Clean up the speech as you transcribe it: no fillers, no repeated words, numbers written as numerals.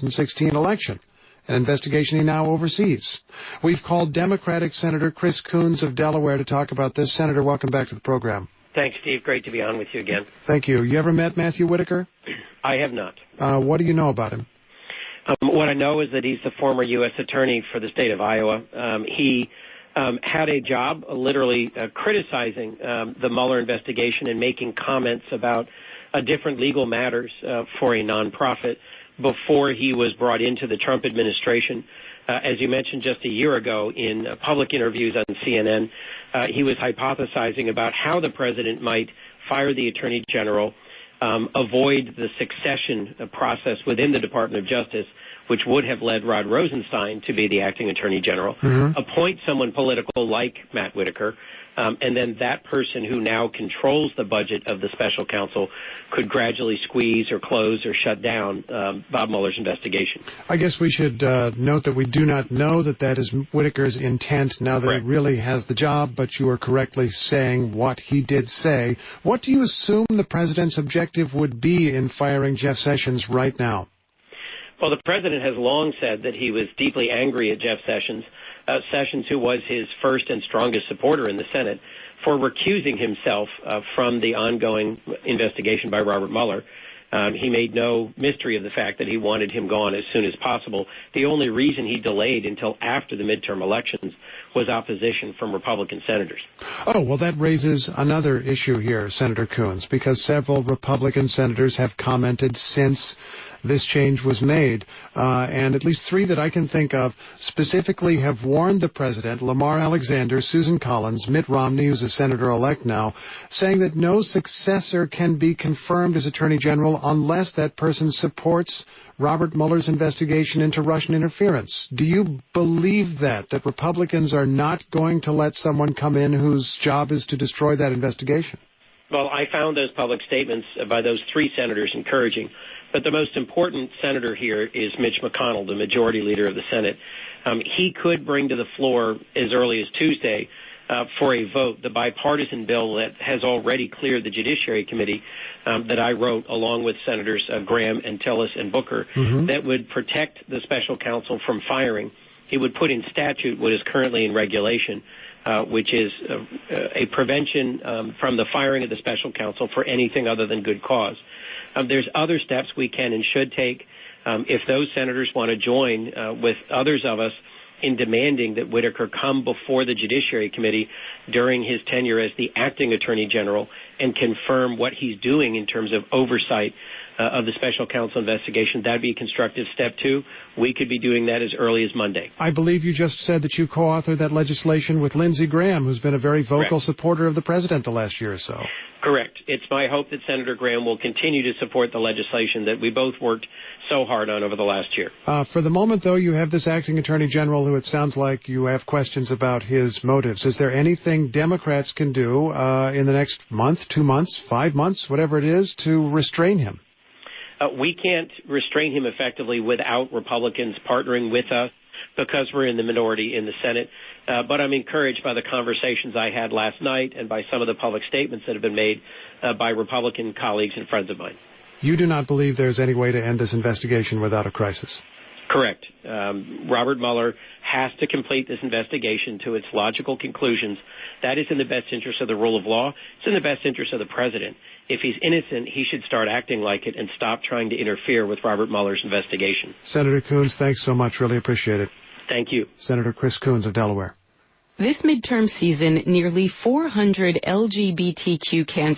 2016 election, an investigation he now oversees. We've called Democratic Senator Chris Coons of Delaware to talk about this. Senator, welcome back to the program. Thanks, Steve. Great to be on with you again. Thank you. You ever met Matthew Whitaker? I have not. What do you know about him? What I know is that he's the former U.S. Attorney for the state of Iowa. He had a job literally criticizing the Mueller investigation and making comments about different legal matters for a nonprofit before he was brought into the Trump administration. As you mentioned just a year ago in public interviews on CNN, he was hypothesizing about how the president might fire the Attorney General, avoid the succession process within the Department of Justice, which would have led Rod Rosenstein to be the acting Attorney General, appoint someone political like Matt Whitaker, and then that person who now controls the budget of the special counsel could gradually squeeze or close or shut down Bob Mueller's investigation. I guess we should note that we do not know that that is Whitaker's intent now that Correct. he really has the job, but you are correctly saying what he did say. What do you assume the president's objective would be in firing Jeff Sessions right now? Well, the president has long said that he was deeply angry at Jeff Sessions, who was his first and strongest supporter in the Senate, for recusing himself from the ongoing investigation by Robert Mueller. He made no mystery of the fact that he wanted him gone as soon as possible. The only reason he delayed until after the midterm elections was opposition from Republican senators. Oh, well, that raises another issue here, Senator Coons, because several Republican senators have commented since this change was made, and at least three that I can think of specifically have warned the president, Lamar Alexander, Susan Collins, Mitt Romney, who's a senator-elect now, saying that no successor can be confirmed as Attorney General unless that person supports Robert Mueller's investigation into Russian interference. Do you believe that Republicans are not going to let someone come in whose job is to destroy that investigation? Well, I found those public statements by those three senators encouraging. But the most important senator here is Mitch McConnell, the majority leader of the Senate. He could bring to the floor as early as Tuesday for a vote the bipartisan bill that has already cleared the Judiciary Committee that I wrote along with Senators Graham and Tillis and Booker that would protect the special counsel from firing. It would put in statute what is currently in regulation, which is a prevention from the firing of the special counsel for anything other than good cause. There's other steps we can and should take if those senators want to join with others of us in demanding that Whitaker come before the Judiciary Committee during his tenure as the acting Attorney General and confirm what he's doing in terms of oversight of the special counsel investigation. That'd be a constructive step two. We could be doing that as early as Monday. I believe you just said that you co-authored that legislation with Lindsey Graham, who's been a very vocal supporter of the president the last year or so. Correct. It's my hope that Senator Graham will continue to support the legislation that we both worked so hard on over the last year. For the moment, though, you have this acting Attorney General who it sounds like you have questions about his motives. Is there anything Democrats can do in the next month, 2 months, 5 months, whatever it is, to restrain him? We can't restrain him effectively without Republicans partnering with us because we're in the minority in the Senate. But I'm encouraged by the conversations I had last night and by some of the public statements that have been made by Republican colleagues and friends of mine. You do not believe there's any way to end this investigation without a crisis? Correct. Robert Mueller has to complete this investigation to its logical conclusions. That is in the best interest of the rule of law. It's in the best interest of the president. If he's innocent, he should start acting like it and stop trying to interfere with Robert Mueller's investigation. Senator Coons, thanks so much. Really appreciate it. Thank you. Senator Chris Coons of Delaware. This midterm season, nearly 400 LGBTQ candidates